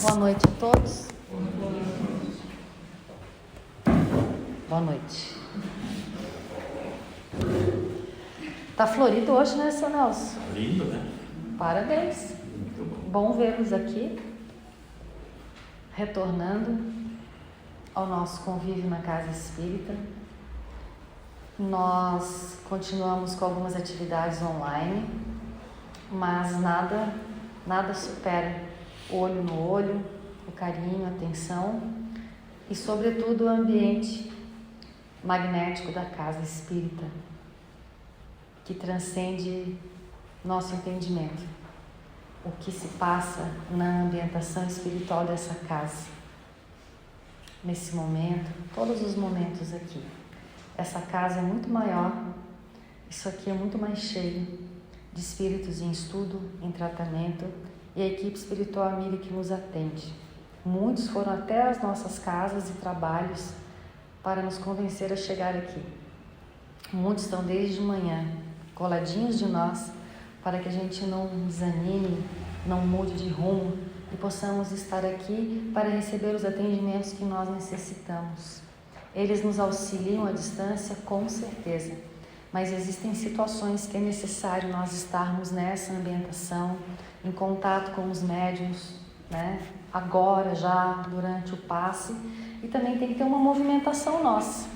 Boa noite a todos. Boa noite. Tá florido hoje, né, seu Nelson? Lindo, né? Parabéns. Muito Bom vê-los aqui, retornando ao nosso convívio na Casa Espírita. Nós continuamos com algumas atividades online, mas nada supera o olho no olho, o carinho, a atenção e, sobretudo, o ambiente magnético da Casa Espírita, que transcende nosso entendimento. O que se passa na ambientação espiritual dessa casa. Nesse momento, todos os momentos aqui. Essa casa é muito maior, isso aqui é muito mais cheio de espíritos em estudo, em tratamento e a equipe espiritual amiga que nos atende. Muitos foram até as nossas casas e trabalhos para nos convencer a chegar aqui. Muitos estão desde manhã, coladinhos de nós, para que a gente não desanime, não mude de rumo e possamos estar aqui para receber os atendimentos que nós necessitamos. Eles nos auxiliam à distância, com certeza, mas existem situações que é necessário nós estarmos nessa ambientação, em contato com os médiuns, né? Agora, já, durante o passe, e também tem que ter uma movimentação nossa.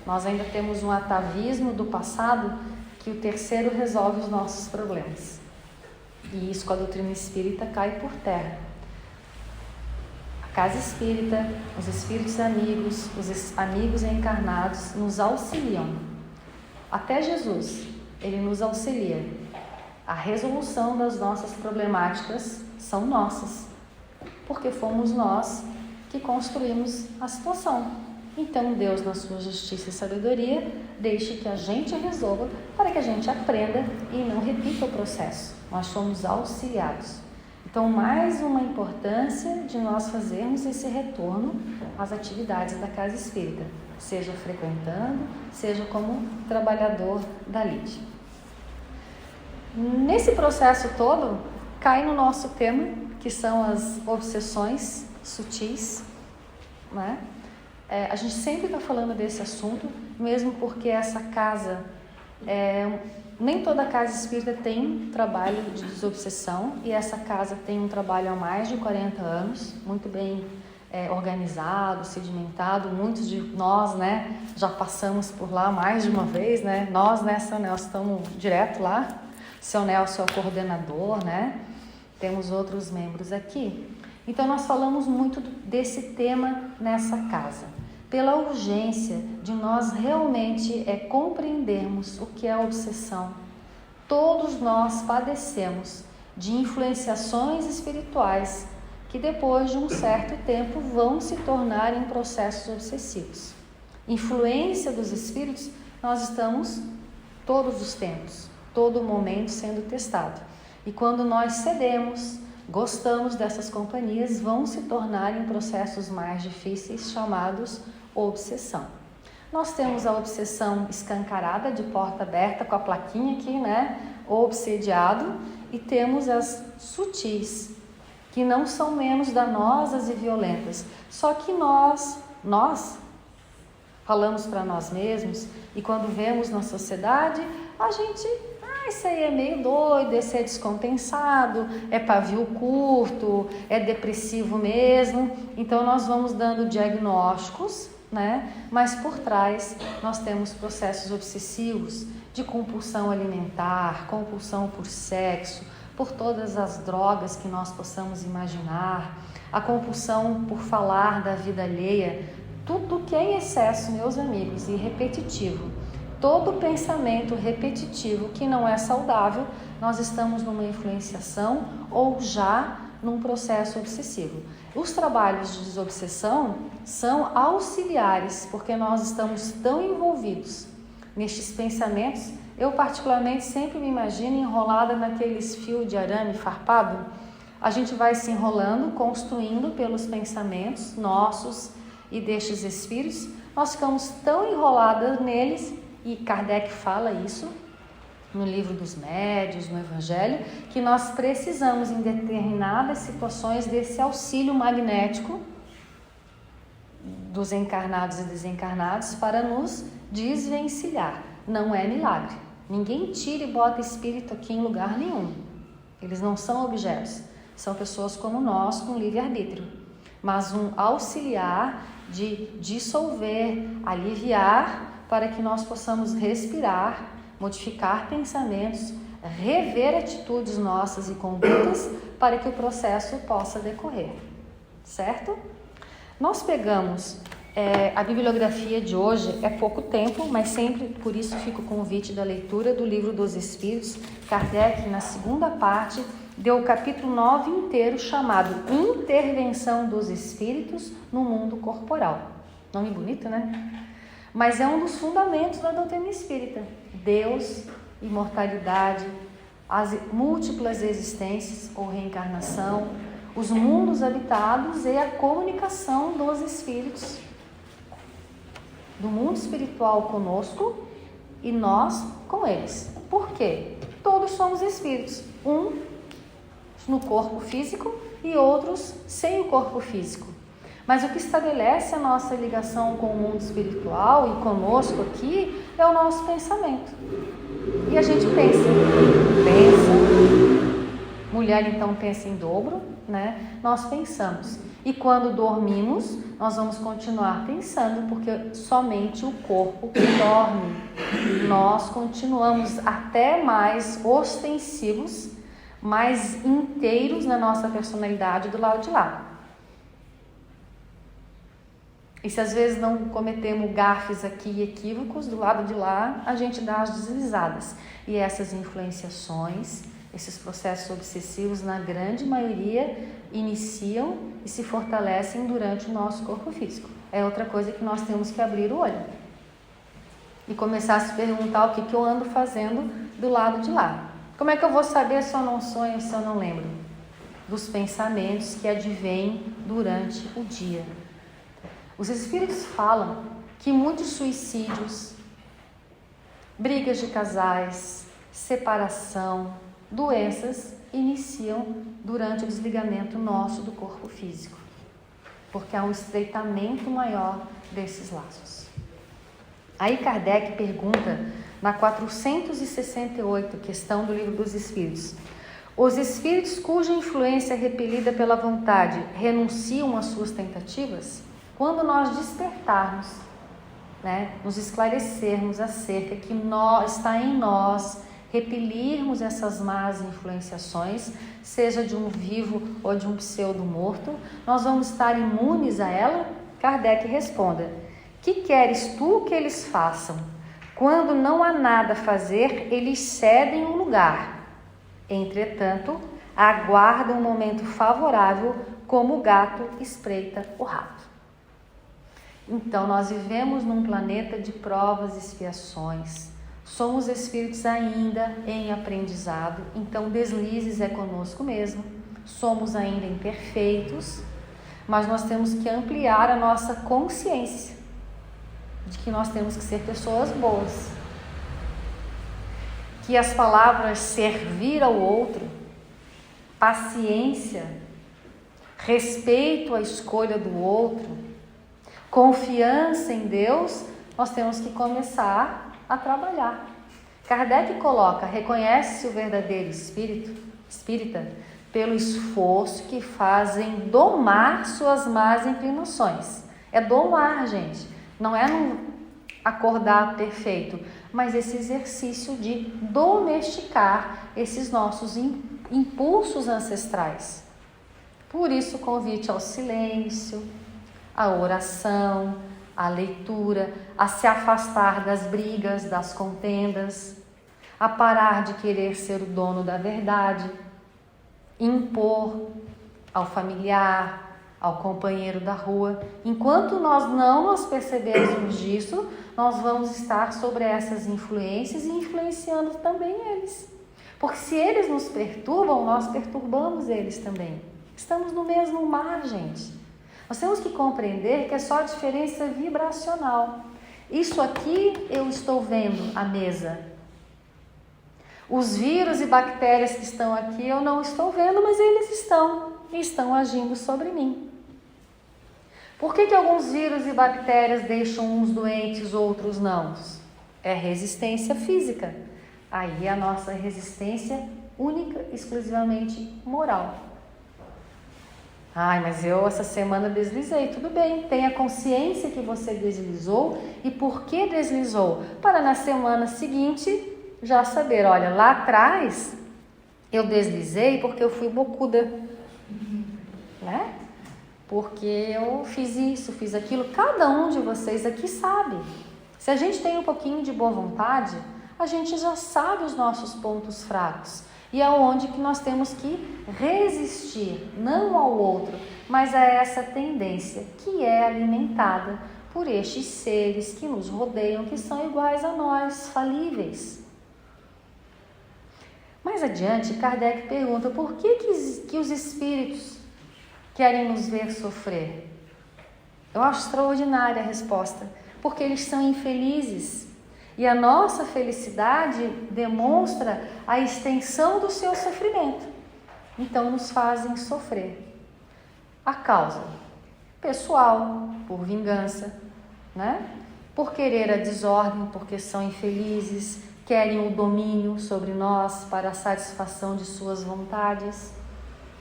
Nós ainda temos um atavismo do passado que o terceiro resolve os nossos problemas. E isso com a doutrina espírita cai por terra. A Casa Espírita, os espíritos amigos, os amigos encarnados nos auxiliam. Até Jesus, ele nos auxilia. A resolução das nossas problemáticas são nossas, porque fomos nós que construímos a situação. Então Deus, na sua justiça e sabedoria, deixe que a gente resolva para que a gente aprenda e não repita o processo. Nós somos auxiliados. Então, mais uma importância de nós fazermos esse retorno às atividades da Casa Espírita, seja frequentando, seja como trabalhador da lide. Nesse processo todo, cai no nosso tema, que são as obsessões sutis, né? A gente sempre está falando desse assunto, mesmo porque essa casa, nem toda casa espírita tem trabalho de desobsessão, e essa casa tem um trabalho há mais de 40 anos, muito bem organizado, sedimentado. Muitos de nós, né, já passamos por lá mais de uma vez, né? Nós, né, seu Nelson, estamos direto lá, seu Nelson é o coordenador, né? Temos outros membros aqui. Então, nós falamos muito desse tema nessa casa, pela urgência de nós realmente compreendermos o que é a obsessão. Todos nós padecemos de influenciações espirituais que depois de um certo tempo vão se tornar em processos obsessivos. Influência dos espíritos, nós estamos todos os tempos, todo momento sendo testado. E quando nós cedemos, gostamos dessas companhias, vão se tornar em processos mais difíceis, chamados obsessão. Nós temos a obsessão escancarada, de porta aberta, com a plaquinha aqui, né? Obsediado. E temos as sutis, que não são menos danosas e violentas. Só que nós falamos para nós mesmos, e quando vemos na sociedade, a gente... Esse aí é meio doido, esse é descompensado, é pavio curto, é depressivo mesmo. Então, nós vamos dando diagnósticos, né? Mas por trás nós temos processos obsessivos de compulsão alimentar, compulsão por sexo, por todas as drogas que nós possamos imaginar, a compulsão por falar da vida alheia, tudo que é em excesso, meus amigos, e repetitivo. Todo pensamento repetitivo que não é saudável, nós estamos numa influenciação ou já num processo obsessivo. Os trabalhos de desobsessão são auxiliares, porque nós estamos tão envolvidos nestes pensamentos. Eu, particularmente, sempre me imagino enrolada naqueles fios de arame farpado. A gente vai se enrolando, construindo pelos pensamentos nossos e destes espíritos. Nós ficamos tão enroladas neles, e Kardec fala isso, no livro dos médiuns, no Evangelho, que nós precisamos em determinadas situações desse auxílio magnético dos encarnados e desencarnados para nos desvencilhar. Não é milagre. Ninguém tira e bota espírito aqui em lugar nenhum. Eles não são objetos. São pessoas como nós, com livre-arbítrio. Mas um auxiliar de dissolver, aliviar, para que nós possamos respirar, modificar pensamentos, rever atitudes nossas e condutas, para que o processo possa decorrer. Certo? Nós pegamos a bibliografia de hoje, é pouco tempo, mas sempre por isso fica o convite da leitura do Livro dos Espíritos. Kardec, na segunda parte, deu o capítulo 9 inteiro, chamado Intervenção dos Espíritos no Mundo Corporal. Nome bonito, né? Mas é um dos fundamentos da doutrina espírita. Deus, imortalidade, as múltiplas existências ou reencarnação, os mundos habitados e a comunicação dos espíritos. Do mundo espiritual conosco e nós com eles. Por quê? Todos somos espíritos. Um no corpo físico e outros sem o corpo físico. Mas o que estabelece a nossa ligação com o mundo espiritual e conosco aqui é o nosso pensamento. E a gente pensa. Mulher então pensa em dobro, né? Nós pensamos. E quando dormimos, nós vamos continuar pensando, porque somente o corpo que dorme. Nós continuamos até mais ostensivos, mais inteiros na nossa personalidade do lado de lá. E se às vezes não cometemos gafes aqui e equívocos, do lado de lá a gente dá as deslizadas. E essas influenciações, esses processos obsessivos, na grande maioria, iniciam e se fortalecem durante o nosso corpo físico. É outra coisa que nós temos que abrir o olho e começar a se perguntar o que eu ando fazendo do lado de lá. Como é que eu vou saber se eu não sonho, se eu não lembro? Dos pensamentos que advêm durante o dia. Os espíritos falam que muitos suicídios, brigas de casais, separação, doenças iniciam durante o desligamento nosso do corpo físico, porque há um estreitamento maior desses laços. Aí Kardec pergunta na 468, questão do Livro dos Espíritos: os espíritos cuja influência é repelida pela vontade renunciam às suas tentativas? Quando nós despertarmos, né, nos esclarecermos acerca que está em nós repelirmos essas más influenciações, seja de um vivo ou de um pseudo-morto, nós vamos estar imunes a ela? Kardec responda: que queres tu que eles façam? Quando não há nada a fazer, eles cedem um lugar. Entretanto, aguardam um momento favorável, como o gato espreita o rato. Então, nós vivemos num planeta de provas e expiações. Somos espíritos ainda em aprendizado, então deslizes é conosco mesmo. Somos ainda imperfeitos, mas nós temos que ampliar a nossa consciência de que nós temos que ser pessoas boas. Que as palavras servir ao outro, paciência, respeito à escolha do outro, confiança em Deus, nós temos que começar a trabalhar. Kardec coloca: reconhece-se o verdadeiro espírita pelo esforço que fazem domar suas más inclinações. É domar, gente. Não é não acordar perfeito, mas esse exercício de domesticar esses nossos impulsos ancestrais. Por isso, o convite ao silêncio, à oração, à leitura, a se afastar das brigas, das contendas, a parar de querer ser o dono da verdade, impor ao familiar, ao companheiro da rua. Enquanto nós não nos percebermos disso, nós vamos estar sobre essas influências e influenciando também eles. Porque se eles nos perturbam, nós perturbamos eles também. Estamos no mesmo mar, gente. Nós temos que compreender que é só a diferença vibracional. Isso aqui eu estou vendo a mesa. Os vírus e bactérias que estão aqui eu não estou vendo, mas eles estão agindo sobre mim. Por que alguns vírus e bactérias deixam uns doentes, outros não? É resistência física. Aí é a nossa resistência única, exclusivamente moral. Ai, mas eu essa semana deslizei. Tudo bem, tenha consciência que você deslizou e por que deslizou. Para na semana seguinte já saber, olha, lá atrás eu deslizei porque eu fui bocuda, né? Porque eu fiz isso, fiz aquilo. Cada um de vocês aqui sabe. Se a gente tem um pouquinho de boa vontade, a gente já sabe os nossos pontos fracos. E é onde que nós temos que resistir, não ao outro, mas a essa tendência que é alimentada por estes seres que nos rodeiam, que são iguais a nós, falíveis. Mais adiante, Kardec pergunta por que os espíritos querem nos ver sofrer? Eu acho extraordinária a resposta. Porque eles são infelizes. E a nossa felicidade demonstra a extensão do seu sofrimento. Então nos fazem sofrer. A causa pessoal, por vingança, né? Por querer a desordem, porque são infelizes, querem o domínio sobre nós para a satisfação de suas vontades,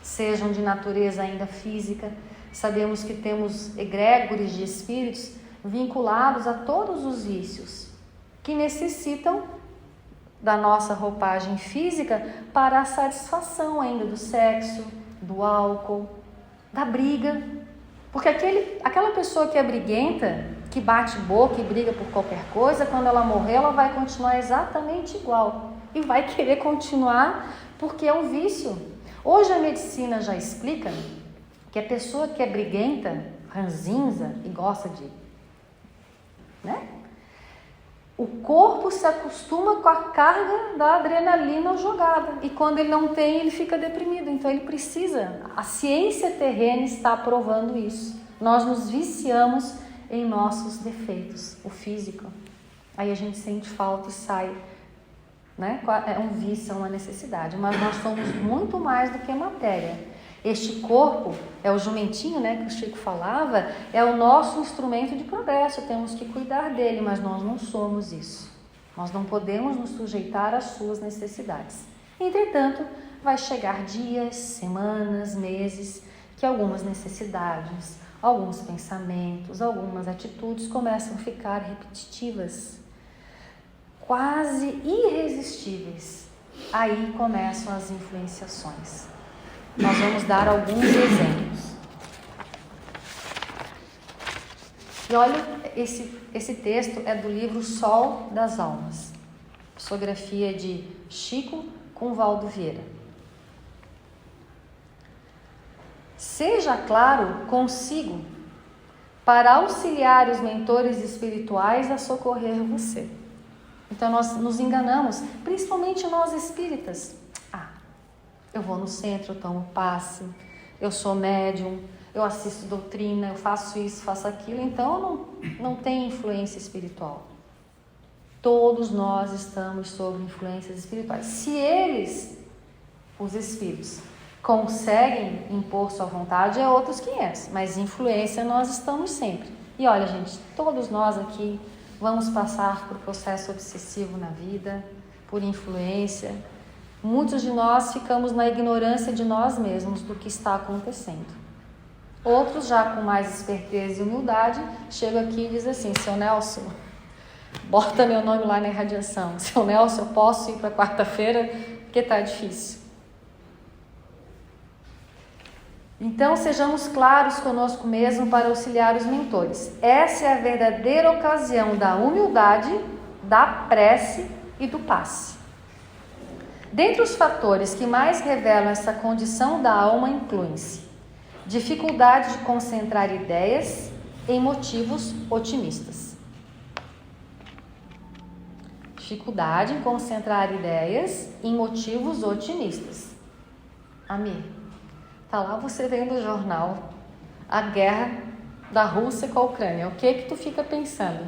sejam de natureza ainda física. Sabemos que temos egrégores de espíritos vinculados a todos os vícios, que necessitam da nossa roupagem física para a satisfação ainda do sexo, do álcool, da briga. Porque aquela pessoa que é briguenta, que bate boca e briga por qualquer coisa, quando ela morrer, ela vai continuar exatamente igual. E vai querer continuar porque é um vício. Hoje a medicina já explica que a pessoa que é briguenta, ranzinza e gosta de... né? O corpo se acostuma com a carga da adrenalina jogada. E quando ele não tem, ele fica deprimido. Então ele precisa. A ciência terrena está provando isso. Nós nos viciamos em nossos defeitos, o físico. Aí a gente sente falta e sai, né? É um vício, é uma necessidade. Mas nós somos muito mais do que matéria. Este corpo é o jumentinho, né, que o Chico falava, é o nosso instrumento de progresso, temos que cuidar dele, mas nós não somos isso. Nós não podemos nos sujeitar às suas necessidades. Entretanto, vai chegar dias, semanas, meses, que algumas necessidades, alguns pensamentos, algumas atitudes começam a ficar repetitivas, quase irresistíveis. Aí começam as influenciações. Nós vamos dar alguns exemplos. E olha, esse texto é do livro Sol das Almas, psicografia de Chico com Valdo Vieira. Seja claro consigo para auxiliar os mentores espirituais a socorrer você. Então nós nos enganamos, principalmente nós espíritas. Eu vou no centro, eu tomo passe, eu sou médium, eu assisto doutrina, eu faço isso, faço aquilo, então não tem influência espiritual. Todos nós estamos sob influências espirituais. Se eles, os espíritos, conseguem impor sua vontade, é outros 500, mas influência nós estamos sempre. E olha, gente, todos nós aqui vamos passar por processo obsessivo na vida, por influência. Muitos de nós ficamos na ignorância de nós mesmos do que está acontecendo. Outros, já com mais esperteza e humildade, chegam aqui e dizem assim: seu Nelson, bota meu nome lá na irradiação. Seu Nelson, eu posso ir para quarta-feira porque está difícil. Então, sejamos claros conosco mesmo para auxiliar os mentores. Essa é a verdadeira ocasião da humildade, da prece e do passe. Dentre os fatores que mais revelam essa condição da alma incluem-se dificuldade de concentrar ideias em motivos otimistas. Dificuldade em concentrar ideias em motivos otimistas. Amir, tá lá você vendo o jornal, a guerra da Rússia com a Ucrânia. O que tu fica pensando?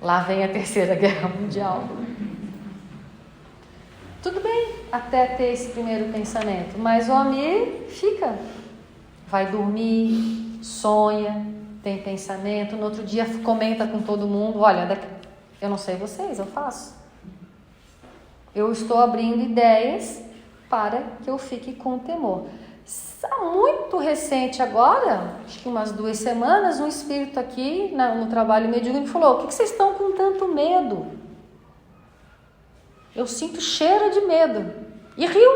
Lá vem a Terceira Guerra Mundial. Tudo bem até ter esse primeiro pensamento, mas o homem fica, vai dormir, sonha, tem pensamento, no outro dia comenta com todo mundo, olha, eu não sei vocês, eu faço. Eu estou abrindo ideias para que eu fique com temor. Muito recente agora, acho que umas 2 semanas, um espírito aqui no trabalho mediúnico falou, o que vocês estão com tanto medo? Eu sinto cheiro de medo. E riu.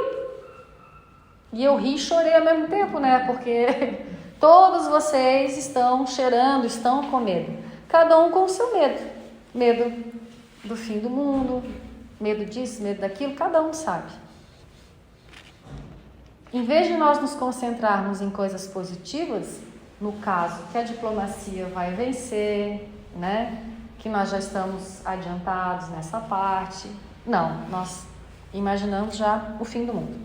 E eu ri e chorei ao mesmo tempo, né? Porque todos vocês estão cheirando, estão com medo. Cada um com o seu medo. Medo do fim do mundo, medo disso, medo daquilo, cada um sabe. Em vez de nós nos concentrarmos em coisas positivas, no caso que a diplomacia vai vencer, né? Que nós já estamos adiantados nessa parte, não, nós imaginamos já o fim do mundo.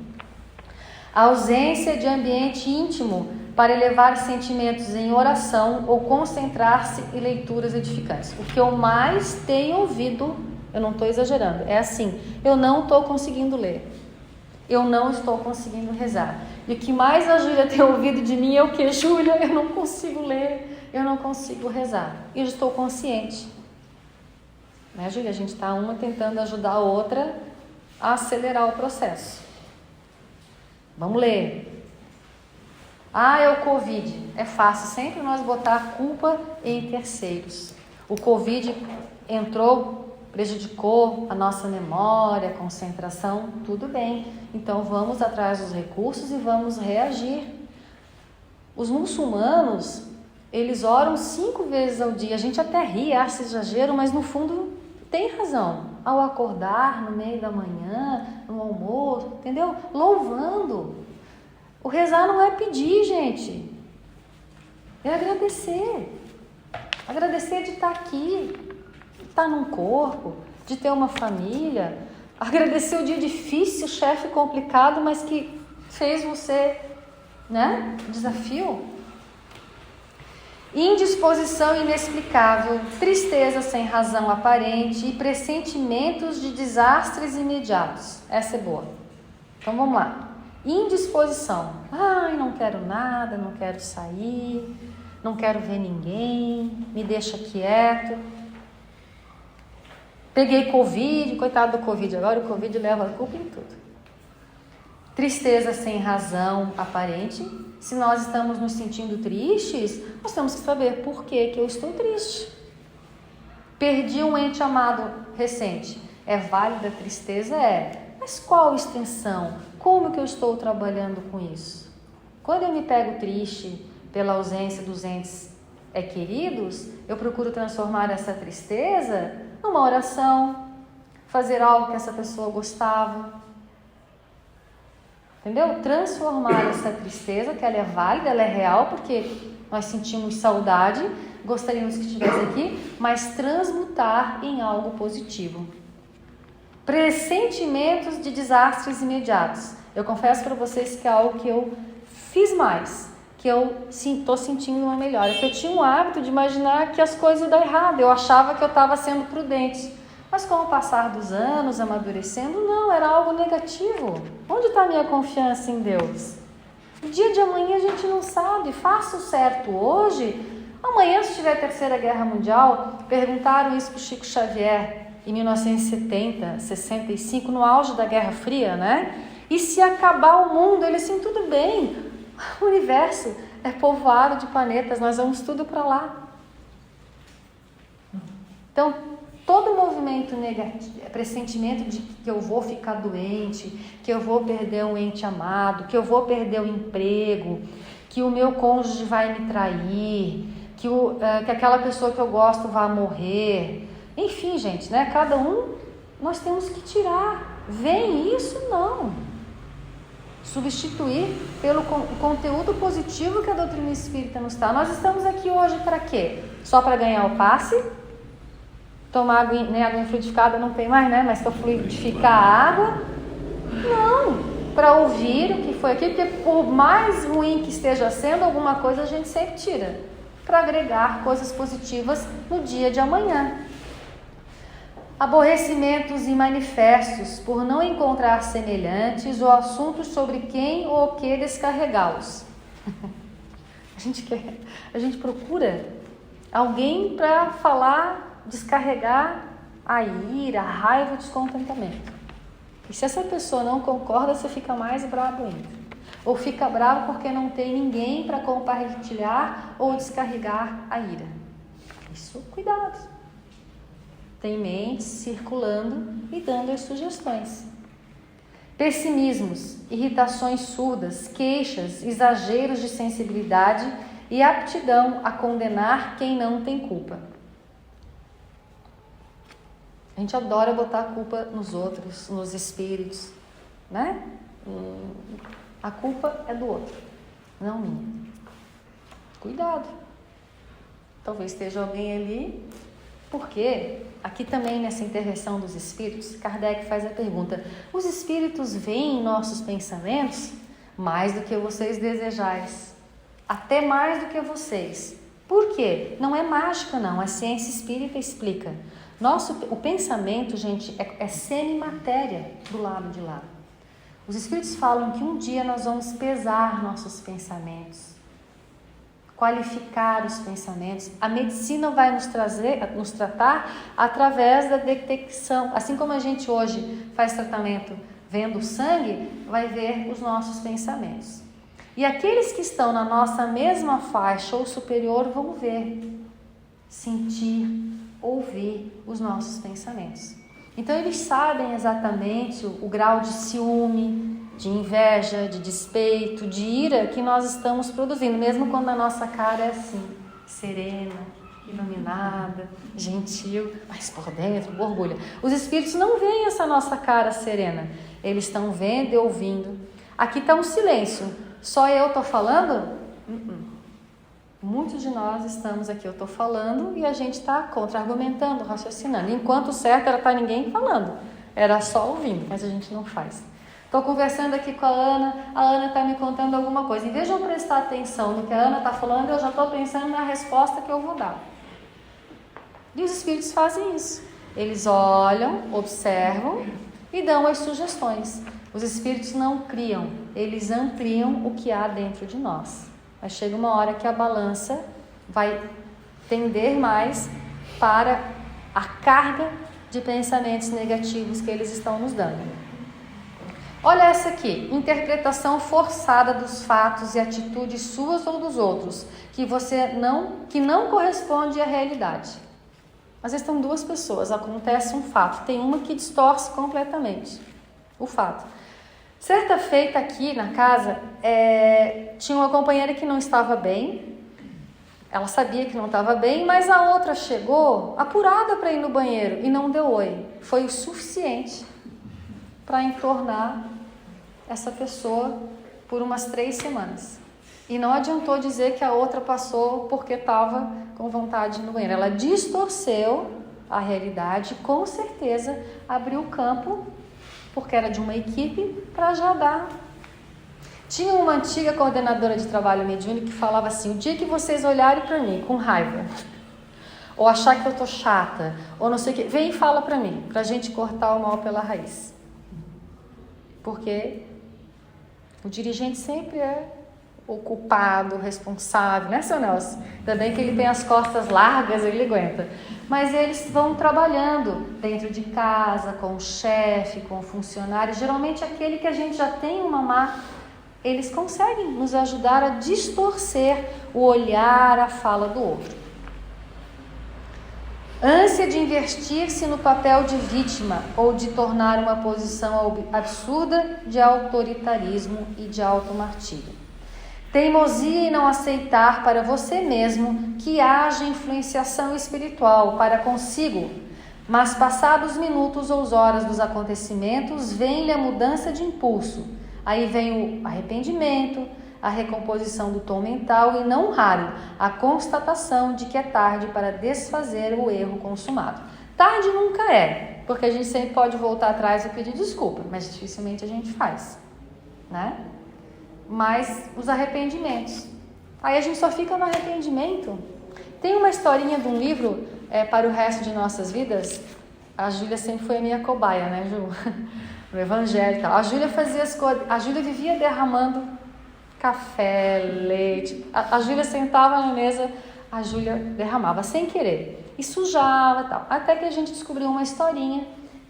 A ausência de ambiente íntimo para elevar sentimentos em oração ou concentrar-se em leituras edificantes. O que eu mais tenho ouvido, eu não estou exagerando, é assim, eu não estou conseguindo ler. Eu não estou conseguindo rezar. E o que mais a Júlia tem ouvido de mim é o que? Júlia, eu não consigo ler, eu não consigo rezar. E eu estou consciente. Né, Júlia? A gente está uma tentando ajudar a outra a acelerar o processo. Vamos ler. É o Covid. É fácil sempre nós botar a culpa em terceiros. O Covid entrou, prejudicou a nossa memória, a concentração, tudo bem. Então vamos atrás dos recursos e vamos reagir. Os muçulmanos, eles oram 5 vezes ao dia. A gente até ri, acha exagero, mas no fundo tem razão. Ao acordar, no meio da manhã, no almoço, entendeu? Louvando. O rezar não é pedir, gente. É agradecer. Agradecer de estar aqui, de estar num corpo, de ter uma família. Agradecer o dia difícil, chefe complicado, mas que fez você, né? Desafio. Indisposição inexplicável, tristeza sem razão aparente e pressentimentos de desastres imediatos. Essa é boa. Então vamos lá. Indisposição. Não quero nada, não quero sair, não quero ver ninguém, me deixa quieto. Peguei Covid, coitado do Covid, agora o Covid leva a culpa em tudo. Tristeza sem razão aparente. Se nós estamos nos sentindo tristes, nós temos que saber por que eu estou triste. Perdi um ente amado recente. É válida a tristeza? É. Mas qual extensão? Como que eu estou trabalhando com isso? Quando eu me pego triste pela ausência dos entes queridos, eu procuro transformar essa tristeza numa oração, fazer algo que essa pessoa gostava. Entendeu? Transformar essa tristeza, que ela é válida, ela é real, porque nós sentimos saudade, gostaríamos que estivesse aqui, mas transmutar em algo positivo. Pressentimentos de desastres imediatos. Eu confesso para vocês que é algo que eu fiz mais, que eu estou sentindo uma melhora. Porque eu tinha um hábito de imaginar que as coisas iam dar errado, eu achava que eu estava sendo prudente. Mas com o passar dos anos, amadurecendo, não, era algo negativo. Onde está a minha confiança em Deus? No dia de amanhã a gente não sabe, faça o certo hoje. Amanhã, se tiver a Terceira Guerra Mundial, perguntaram isso para o Chico Xavier, em 1970, 65, no auge da Guerra Fria, né? E se acabar o mundo, ele assim, tudo bem, o universo é povoado de planetas, nós vamos tudo para lá. Então, todo movimento negativo, pressentimento de que eu vou ficar doente, que eu vou perder um ente amado, que eu vou perder o emprego, que o meu cônjuge vai me trair, que aquela pessoa que eu gosto vai morrer. Enfim, gente, né? Cada um nós temos que tirar. Vem isso? Não. Substituir pelo conteúdo positivo que a doutrina espírita nos dá. Nós estamos aqui hoje para quê? Só para ganhar o passe? Tomar água, nem água fluidificada não tem mais, né? Mas para fluidificar a água? Não. Para ouvir o que foi aqui, porque por mais ruim que esteja sendo, alguma coisa a gente sempre tira. Para agregar coisas positivas no dia de amanhã. aborrecimentos e por não encontrar semelhantes ou assuntos sobre quem ou o que descarregá-los. A gente procura alguém para falar, descarregar a ira, a raiva, o descontentamento. E se essa pessoa não concorda, você fica mais bravo ainda. Ou fica bravo porque não tem ninguém para compartilhar ou descarregar a ira. Isso, cuidado. Tem mentes circulando e dando as sugestões. Pessimismos, irritações surdas, queixas, exageros de sensibilidade e aptidão a condenar quem não tem culpa. A gente adora botar a culpa nos outros, nos espíritos, né? A culpa é do outro, não minha. Cuidado. Talvez esteja alguém ali, porque aqui também nessa intervenção dos espíritos, Kardec faz a pergunta: os espíritos veem nossos pensamentos? Mais do que vocês desejais, até mais do que vocês. Por quê? Não é mágica não, a ciência espírita explica. O pensamento, gente, é semimatéria do lado de lá. Os espíritos falam que um dia nós vamos pesar nossos pensamentos, qualificar os pensamentos. A medicina vai nos tratar através da detecção. Assim como a gente hoje faz tratamento vendo o sangue, vai ver os nossos pensamentos. E aqueles que estão na nossa mesma faixa ou superior vão ver, sentir, ouvir os nossos pensamentos. Então eles sabem exatamente o grau de ciúme, de inveja, de despeito, de ira que nós estamos produzindo, mesmo quando a nossa cara é assim, serena, iluminada, gentil, mas por dentro borbulha. Os espíritos não veem essa nossa cara serena, eles estão vendo e ouvindo. Aqui está um silêncio, só eu estou falando? Muitos de nós estamos aqui, eu estou falando e a gente está contra-argumentando, raciocinando. Enquanto o certo era estar ninguém falando, era só ouvindo, mas a gente não faz. Estou conversando aqui com a Ana está me contando alguma coisa. Em vez de eu prestar atenção no que a Ana está falando, eu já estou pensando na resposta que eu vou dar. E os espíritos fazem isso. Eles olham, observam e dão as sugestões. Os espíritos não criam, eles ampliam o que há dentro de nós. Mas chega uma hora que a balança vai tender mais para a carga de pensamentos negativos que eles estão nos dando. Olha essa aqui, interpretação forçada dos fatos e atitudes suas ou dos outros, que não corresponde à realidade. Às vezes estão duas pessoas, acontece um fato, tem uma que distorce completamente o fato. Certa feita aqui na casa, tinha uma companheira que não estava bem, ela sabia que não estava bem, mas a outra chegou apurada para ir no banheiro e não deu oi. Foi o suficiente para entornar essa pessoa por umas 3 semanas. E não adiantou dizer que a outra passou porque estava com vontade de ir no banheiro. Ela distorceu a realidade, com certeza abriu o campo, porque era de uma equipe, para já dar. Tinha uma antiga coordenadora de trabalho mediúnico que falava assim: o dia que vocês olharem para mim com raiva, ou achar que eu tô chata, ou não sei o que, vem e fala para mim, pra gente cortar o mal pela raiz. Porque o dirigente sempre é o culpado, o responsável, né, seu Nelson? Também que ele tem as costas largas, ele aguenta. Mas eles vão trabalhando dentro de casa, com o chefe, com o funcionário. Geralmente aquele que a gente já tem uma má, eles conseguem nos ajudar a distorcer o olhar, a fala do outro. Ânsia de investir-se no papel de vítima ou de tornar uma posição absurda de autoritarismo e de automartírio. Teimosia em não aceitar para você mesmo que haja influenciação espiritual para consigo, mas passados minutos ou horas dos acontecimentos, vem-lhe a mudança de impulso. Aí vem o arrependimento, a recomposição do tom mental e, não raro, a constatação de que é tarde para desfazer o erro consumado. Tarde nunca é, porque a gente sempre pode voltar atrás e pedir desculpa, mas dificilmente a gente faz, né? Mas os arrependimentos. Aí a gente só fica no arrependimento. Tem uma historinha de um livro, Para o Resto de Nossas Vidas, A Júlia sempre foi a minha cobaia, né, Ju? No evangelho e tal. A Júlia fazia as coisas, a Júlia vivia derramando café, leite. A Júlia sentava na mesa, a Júlia derramava sem querer e sujava e tal. Até que a gente descobriu uma historinha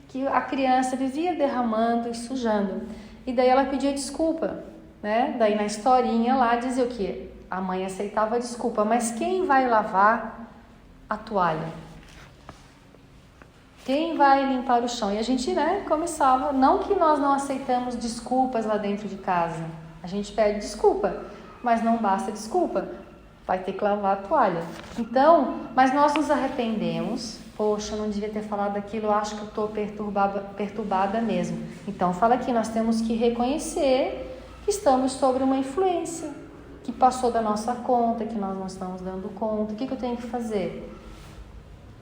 que a criança vivia derramando e sujando. E daí ela pedia desculpa, né? Daí na historinha lá dizia o quê? A mãe aceitava a desculpa, mas quem vai lavar a toalha? Quem vai limpar o chão? E a gente, né, começava, não que nós não aceitamos desculpas lá dentro de casa, a gente pede desculpa, mas não basta desculpa, vai ter que lavar a toalha. Então, mas nós nos arrependemos, poxa, eu não devia ter falado aquilo, eu acho que eu estou perturbada mesmo. Então fala aqui, nós temos que reconhecer que estamos sobre uma influência, que passou da nossa conta, que nós não estamos dando conta. O que eu tenho que fazer?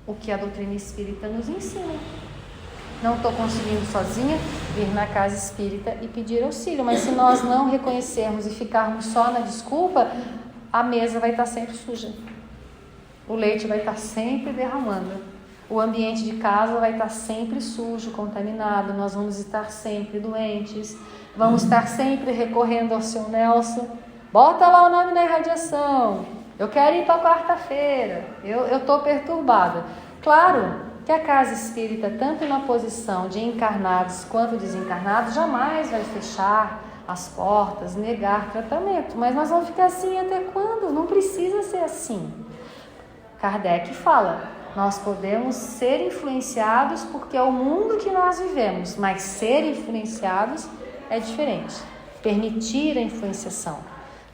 O que a doutrina espírita nos ensina. Não estou conseguindo sozinha vir na casa espírita e pedir auxílio, mas se nós não reconhecermos e ficarmos só na desculpa, a mesa vai estar sempre suja, o leite vai estar sempre derramando, o ambiente de casa vai estar sempre sujo, contaminado, nós vamos estar sempre doentes, vamos estar sempre recorrendo ao seu Nelson, bota lá o nome na irradiação, eu quero ir para quarta-feira, eu estou perturbada. Claro que a casa espírita, tanto na posição de encarnados quanto desencarnados, jamais vai fechar as portas, negar tratamento, mas nós vamos ficar assim até quando? Não precisa ser assim. Kardec fala, nós podemos ser influenciados porque é o mundo que nós vivemos, mas ser influenciados é diferente. Permitir a influenciação.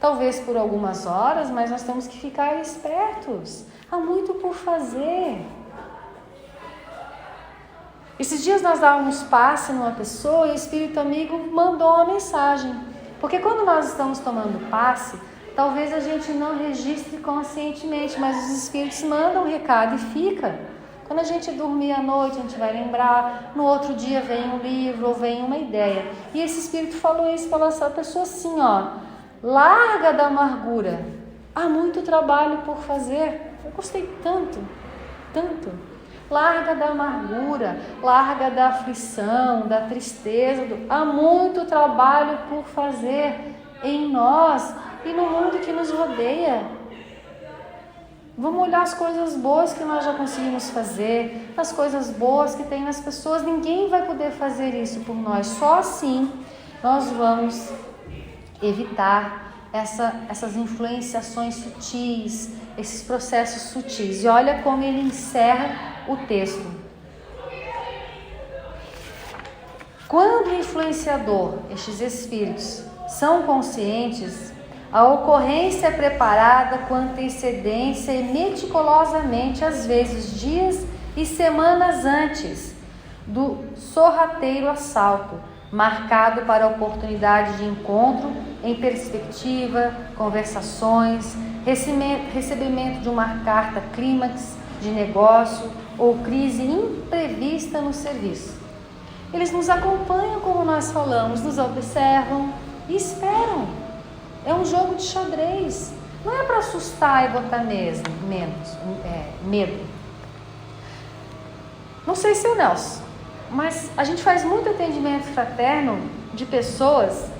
Talvez por algumas horas, mas nós temos que ficar espertos. Há muito por fazer. Esses dias nós dávamos passe numa pessoa e o espírito amigo mandou uma mensagem. Porque quando nós estamos tomando passe, talvez a gente não registre conscientemente, mas os espíritos mandam um recado e fica. Quando a gente dormir à noite, a gente vai lembrar, no outro dia vem um livro ou vem uma ideia. E esse espírito falou isso para essa pessoa assim, ó, larga da amargura, há muito trabalho por fazer. Eu gostei tanto, tanto. Larga da amargura, larga da aflição, da tristeza, há muito trabalho por fazer em nós e no mundo que nos rodeia. Vamos olhar as coisas boas que nós já conseguimos fazer, as coisas boas que tem nas pessoas. Ninguém vai poder fazer isso por nós. Só assim nós vamos evitar essas influenciações sutis, esses processos sutis. E olha como ele encerra o texto. Quando o influenciador, estes espíritos, são conscientes, a ocorrência é preparada com antecedência e meticulosamente, às vezes dias e semanas antes do sorrateiro assalto, marcado para a oportunidade de encontro em perspectiva, conversações, recebimento de uma carta clímax de negócio ou crise imprevista no serviço. Eles nos acompanham, como nós falamos, nos observam e esperam. É um jogo de xadrez. Não é para assustar e botar medo. Não sei se é o Nelson, mas a gente faz muito atendimento fraterno de pessoas,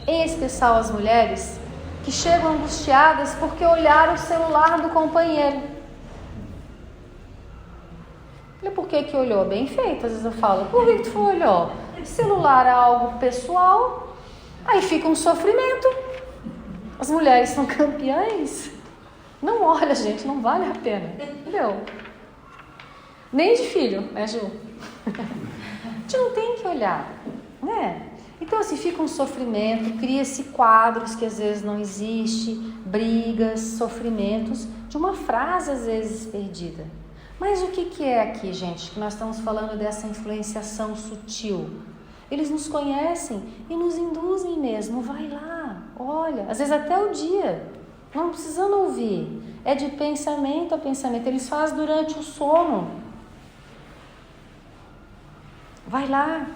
em especial as mulheres, que chegam angustiadas porque olharam o celular do companheiro. E por que olhou? Bem feito, às vezes eu falo, por que tu olhou? O celular é algo pessoal, aí fica um sofrimento. As mulheres são campeãs. Não olha, gente, não vale a pena, entendeu? Nem de filho, né, Ju? A gente não tem que olhar, né? Então, assim, fica um sofrimento, cria-se quadros que às vezes não existem, brigas, sofrimentos, de uma frase às vezes perdida. Mas o que é aqui, gente, que nós estamos falando dessa influenciação sutil? Eles nos conhecem e nos induzem mesmo, vai lá, olha, às vezes até o dia, não precisando ouvir, é de pensamento a pensamento, eles fazem durante o sono. Vai lá,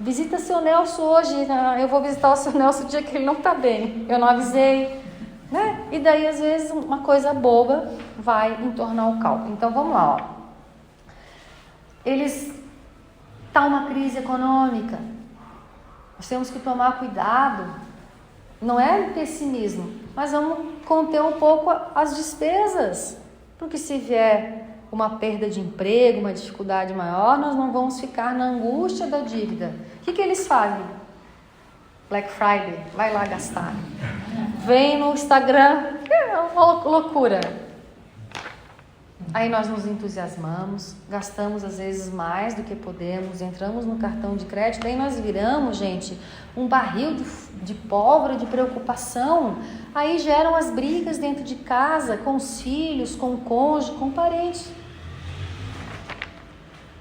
visita seu Nelson hoje, eu vou visitar o seu Nelson o dia que ele não está bem, eu não avisei, né? E daí às vezes uma coisa boba vai entornar o caldo. Então vamos lá, ó. Está uma crise econômica. Nós temos que tomar cuidado. Não é pessimismo, mas vamos conter um pouco as despesas. Porque se vier uma perda de emprego, uma dificuldade maior, nós não vamos ficar na angústia da dívida. O que eles fazem? Black Friday, vai lá gastar. Vem no Instagram, é uma loucura. Aí nós nos entusiasmamos, gastamos às vezes mais do que podemos, entramos no cartão de crédito, aí nós viramos, gente, um barril de pólvora, de preocupação. Aí geram as brigas dentro de casa, com os filhos, com o cônjuge, com o parente.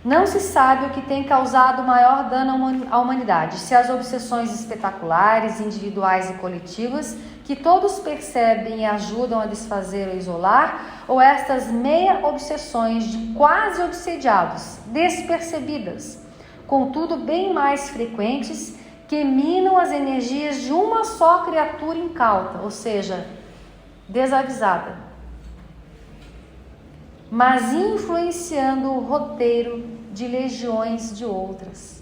Não se sabe o que tem causado maior dano à humanidade, se as obsessões espetaculares, individuais e coletivas, que todos percebem e ajudam a desfazer ou isolar, ou estas meia-obsessões de quase obsediados, despercebidas, contudo bem mais frequentes, que minam as energias de uma só criatura incauta, ou seja, desavisada, mas influenciando o roteiro de legiões de outras.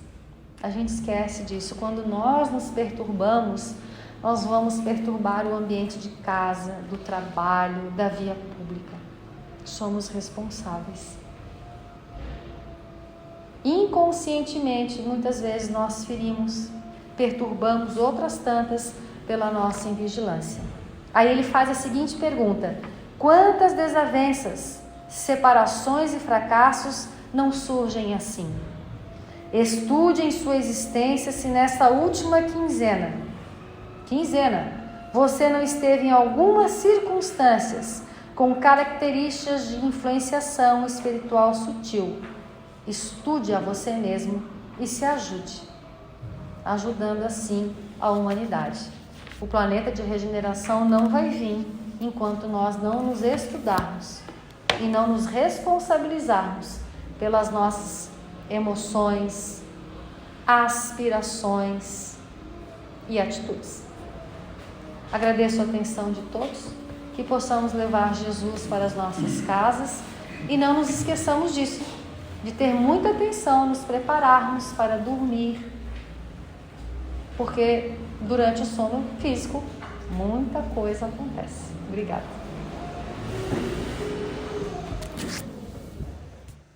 A gente esquece disso. Quando nós nos perturbamos, nós vamos perturbar o ambiente de casa, do trabalho, da via pública. Somos responsáveis. Inconscientemente, muitas vezes nós ferimos, perturbamos outras tantas pela nossa invigilância. Aí ele faz a seguinte pergunta: quantas desavenças, separações e fracassos não surgem assim? Estude em sua existência se nesta última quinzena, você não esteve em algumas circunstâncias com características de influenciação espiritual sutil. Estude a você mesmo e se ajude, ajudando assim a humanidade. O planeta de regeneração não vai vir enquanto nós não nos estudarmos e não nos responsabilizarmos pelas nossas emoções, aspirações e atitudes. Agradeço a atenção de todos, que possamos levar Jesus para as nossas casas e não nos esqueçamos disso, de ter muita atenção, nos prepararmos para dormir, porque durante o sono físico muita coisa acontece. Obrigada.